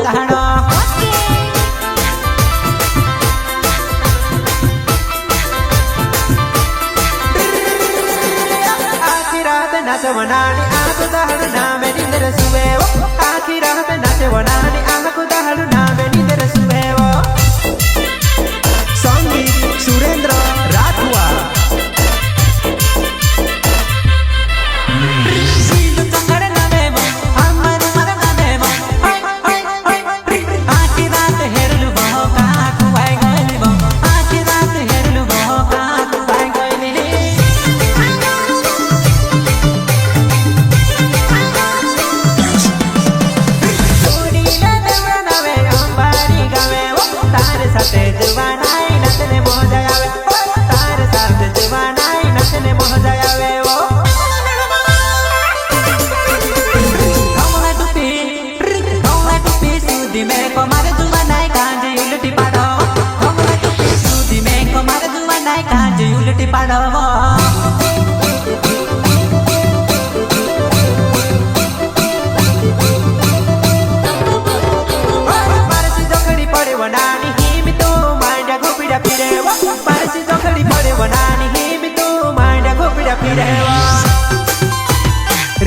गाणो आखी रात नाचवनानी आंख दहड़ नामे निंदर सुवेवो आखी रात नाचवनानी आंख दहड़ नामे निंदर सुवेवो संगीत Surendra Rathwa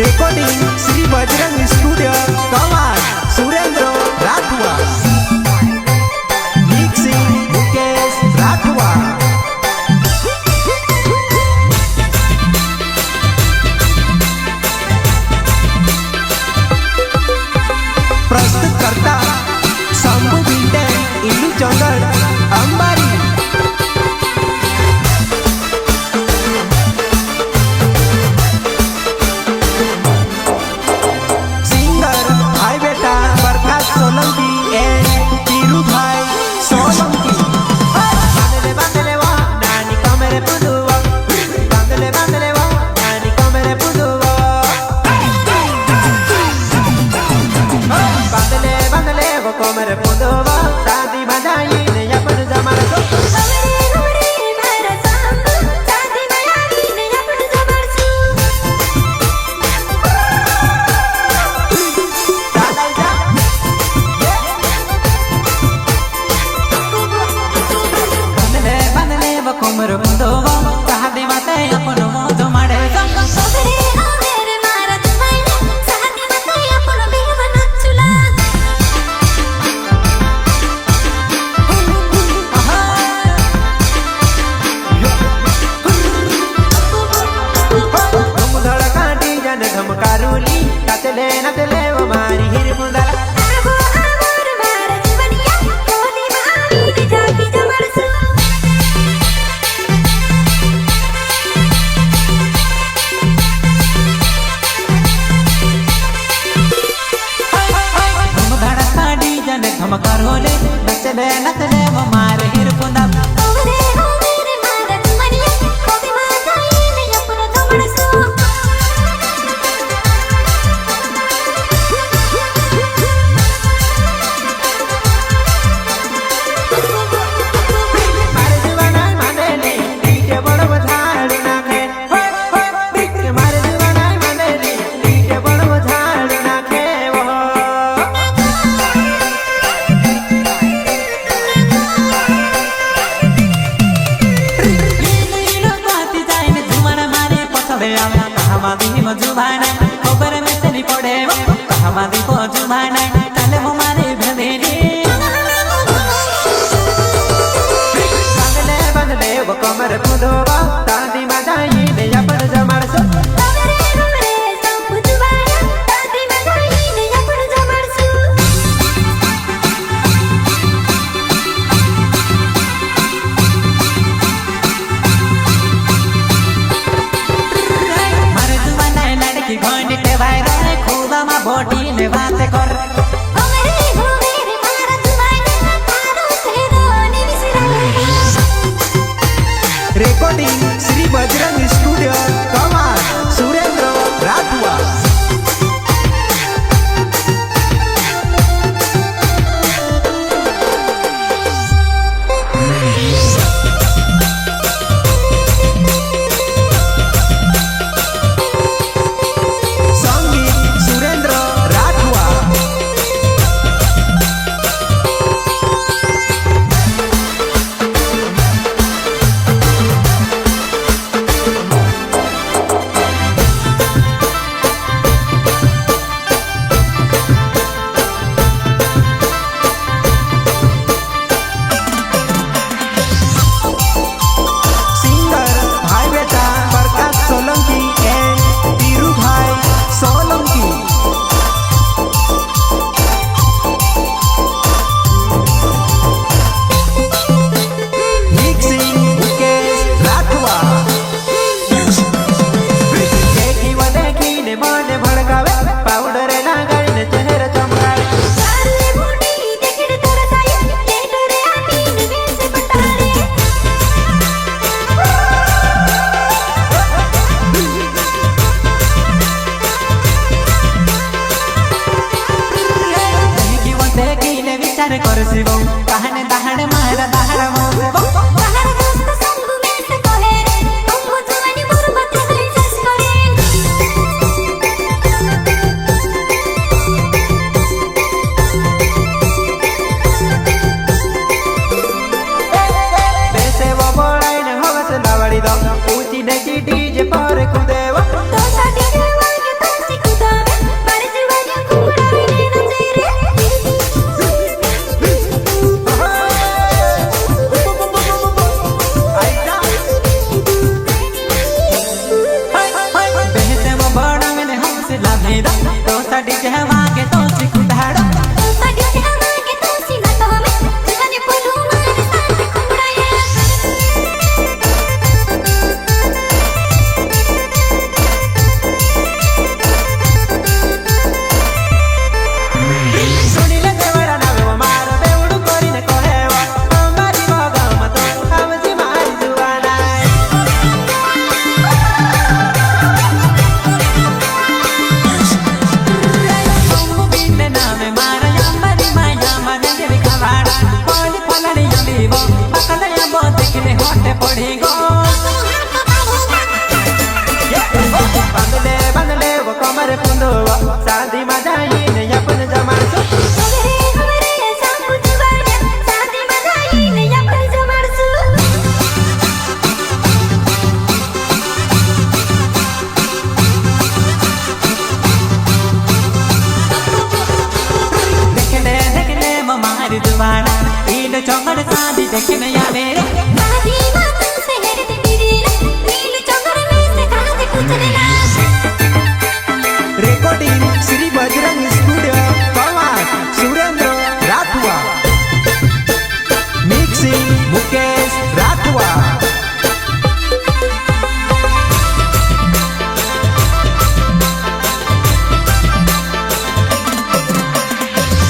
recording Shri Bajrang studio Kawad Surendra Rathwa mixing Mukesh Rathwa प्रस्तुतकर्ता शंभू बिंटे इल्लू चंदन अंबारी रिकॉर्डिंग श्री बजरंग स्टूडियो कवाड़ सुरेंद्र राठवा संगीत सुरेंद्र राठवा। विचार करसिबो कहने दहाड़ मारा दहाड़ मोसेबो बाहर दोस्त संग में से कहे रे तुम जवानी बर्बाद है जस करे बेसे वो बोलाई ने होवस लावड़ी दो ऊंची नकी डीजे पर कुदेवा तो साडी देवागे तो सिकुदावे पर जीवागे कुमड़ाई ने नचे रे बेसे वो बड़ा मैंने हमसे लाभे दो तो साडी जहवागे तो सिकुदाड़ा तो साडी देवागे तो सिना तो हमें जवानी बोलू मारे साथ कुमड़ाई सुनिले देवरा नावे वो मारो बेउडू कोरीने कोहेवा अम्बारी भगा मतो हमसी मारी जुवाना तुम बिन्ने नामे मारा अम्बारी माया माने जेवी खवाड़ा कोली फलानी यलीबो पकले यबो देखने होटे पड़ी गो बंदले वो कमर कुंदोवा शादी मजाई ने अपन जमासो हमरे सांगु जुवाने शादी बधाई ने अपन जमारसु देखने ममारी जुवाना इन चौंगड़ शादी देखने या मेरे शादी मातम से हेरते बिरीला नील चौकर में से काजे कुछ देना रिकॉर्डिंग श्री बजरंग स्टूडियो पवन सुरेंद्र राठवा मिक्सिंग मुकेश राठवा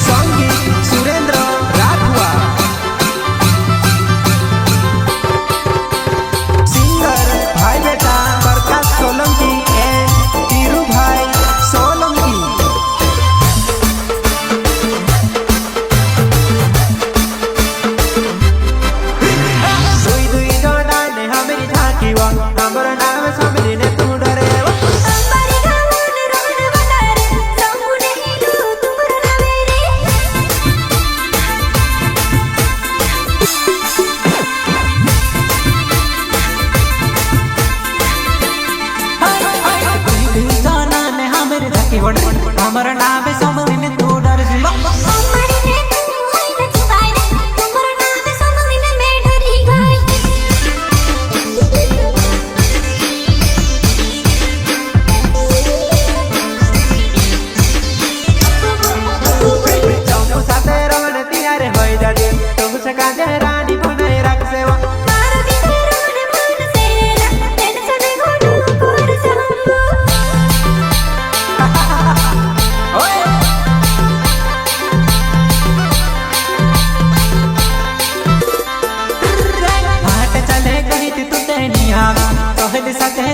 संगीत सुरेंद्र राठवा सिंगर भाई बेटा प्रकाश सोलंकी एंड तीरू भाई सोलंकी दुई जोड़ा ने हमेरी झांकीवा हमर नाम समझी ने तू डरेवा अंबारी गावन रोन बनारे संगुने हिलू तुमरा नवेरे दुई जोड़ा ने हमेरी झांकीवा हमर नाम समझी ने तू डरेवा अंबारी ने तू होई न छुपाई रे तुमरा नाम समझी ने मैं डरी गई चौको साथे रोने तियारे होई जाजे तुमसे काजे रानी बनाए रख सेवा मारो दिखे रोन मन सेरा टेंशन घोटू कोर संगो ओए हाट चले कहीं तू ते नहीं आवा तोहरे साथे